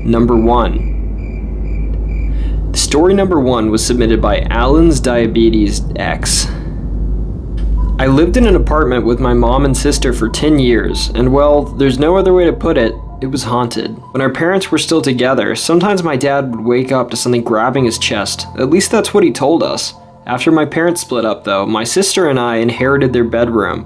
Number 1. Story number 1 was submitted by Alan's Diabetes X. I lived in an apartment with my mom and sister for 10 years, and well, there's no other way to put it, it was haunted. When our parents were still together, sometimes my dad would wake up to something grabbing his chest. At least that's what he told us. After my parents split up though, my sister and I inherited their bedroom.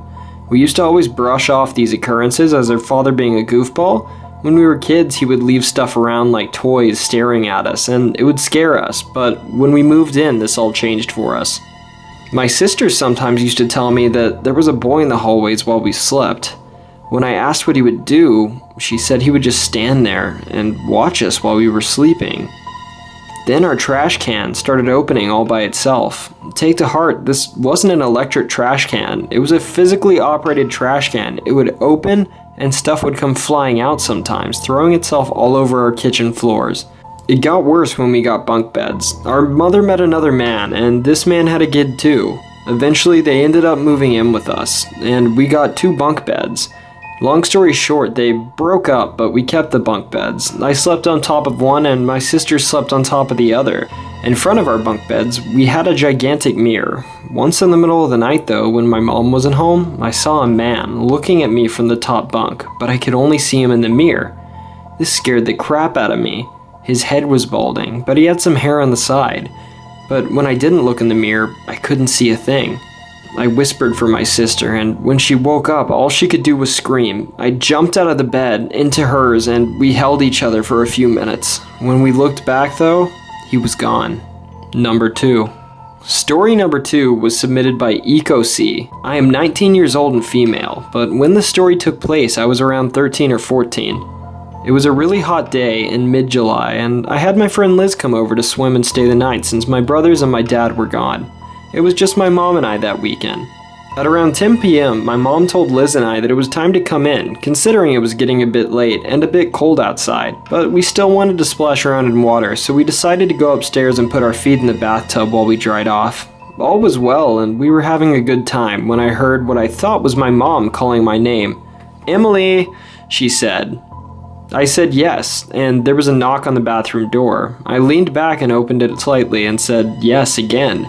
We used to always brush off these occurrences as our father being a goofball. When we were kids, he would leave stuff around like toys staring at us, and it would scare us, but when we moved in, this all changed for us. My sister sometimes used to tell me that there was a boy in the hallways while we slept. When I asked what he would do, she said he would just stand there and watch us while we were sleeping. Then our trash can started opening all by itself. Take to heart, this wasn't an electric trash can. It was a physically operated trash can. It would open and stuff would come flying out sometimes, throwing itself all over our kitchen floors. It got worse when we got bunk beds. Our mother met another man, and this man had a kid too. Eventually they ended up moving in with us, and we got 2 bunk beds. Long story short, they broke up, but we kept the bunk beds. I slept on top of one, and my sister slept on top of the other. In front of our bunk beds, we had a gigantic mirror. Once in the middle of the night though, when my mom wasn't home, I saw a man looking at me from the top bunk, but I could only see him in the mirror. This scared the crap out of me. His head was balding, but he had some hair on the side. But when I didn't look in the mirror, I couldn't see a thing. I whispered for my sister, and when she woke up, all she could do was scream. I jumped out of the bed, into hers, and we held each other for a few minutes. When we looked back though, he was gone. Number 2. Story number 2 was submitted by ECOSEEY. I am 19 years old and female, but when the story took place, I was around 13 or 14. It was a really hot day in mid-July, and I had my friend Liz come over to swim and stay the night since my brothers and my dad were gone. It was just my mom and I that weekend. At around 10 p.m., my mom told Liz and I that it was time to come in, considering it was getting a bit late and a bit cold outside, but we still wanted to splash around in water, so we decided to go upstairs and put our feet in the bathtub while we dried off. All was well, and we were having a good time when I heard what I thought was my mom calling my name. "Emily," she said. I said yes, and there was a knock on the bathroom door. I leaned back and opened it slightly and said yes again.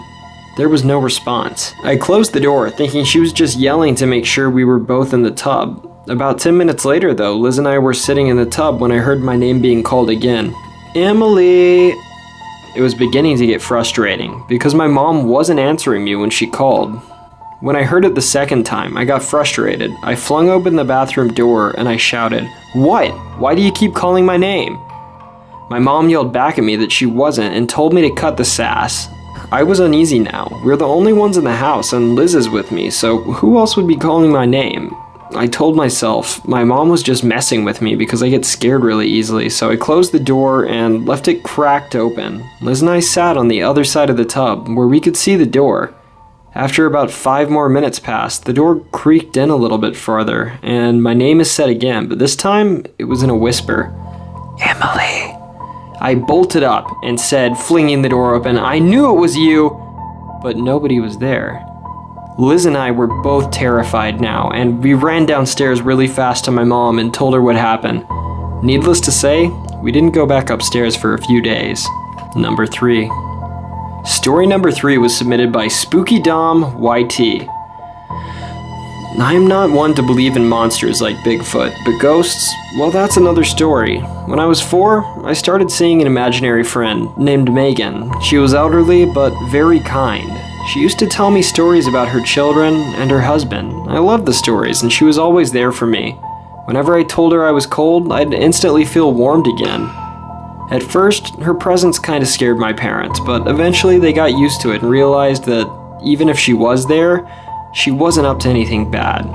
There was no response. I closed the door, thinking she was just yelling to make sure we were both in the tub. About 10 minutes later though, Liz and I were sitting in the tub when I heard my name being called again. "Emily!" It was beginning to get frustrating, because my mom wasn't answering me when she called. When I heard it the second time, I got frustrated. I flung open the bathroom door and I shouted, "What? Why do you keep calling my name?" My mom yelled back at me that she wasn't and told me to cut the sass. I was uneasy now. We're the only ones in the house and Liz is with me, so who else would be calling my name? I told myself my mom was just messing with me because I get scared really easily, so I closed the door and left it cracked open. Liz and I sat on the other side of the tub where we could see the door. After about 5 more minutes passed, the door creaked in a little bit farther, and my name is said again, but this time it was in a whisper. "Emily." I bolted up and said, flinging the door open, "I knew it was you!" But nobody was there. Liz and I were both terrified now, and we ran downstairs really fast to my mom and told her what happened. Needless to say, we didn't go back upstairs for a few days. Number 3. Story number 3 was submitted by Spooky Dom YT. I am not one to believe in monsters like Bigfoot, but ghosts, well, that's another story. When I was 4, I started seeing an imaginary friend named Megan. She was elderly, but very kind. She used to tell me stories about her children and her husband. I loved the stories, and she was always there for me. Whenever I told her I was cold, I'd instantly feel warmed again. At first, her presence kinda scared my parents, but eventually they got used to it and realized that even if she was there, she wasn't up to anything bad.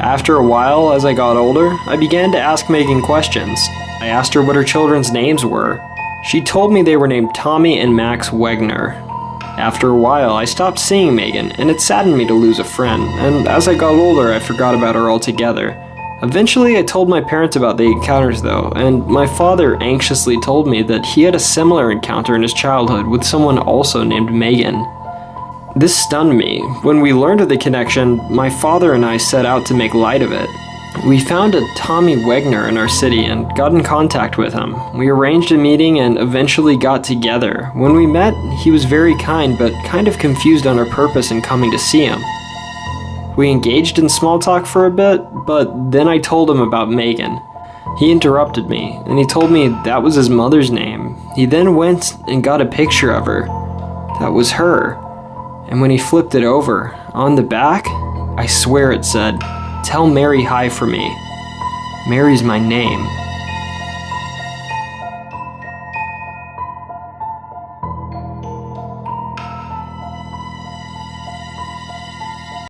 After a while, as I got older, I began to ask Megan questions. I asked her what her children's names were. She told me they were named Tommy and Max Wegner. After a while, I stopped seeing Megan, and it saddened me to lose a friend, and as I got older, I forgot about her altogether. Eventually, I told my parents about the encounters though, and my father anxiously told me that he had a similar encounter in his childhood with someone also named Megan. This stunned me. When we learned of the connection, my father and I set out to make light of it. We found a Tommy Wegner in our city and got in contact with him. We arranged a meeting and eventually got together. When we met, he was very kind but kind of confused on our purpose in coming to see him. We engaged in small talk for a bit, but then I told him about Megan. He interrupted me, and he told me that was his mother's name. He then went and got a picture of her. That was her. And when he flipped it over, on the back, I swear it said, "Tell Mary hi for me." Mary's my name.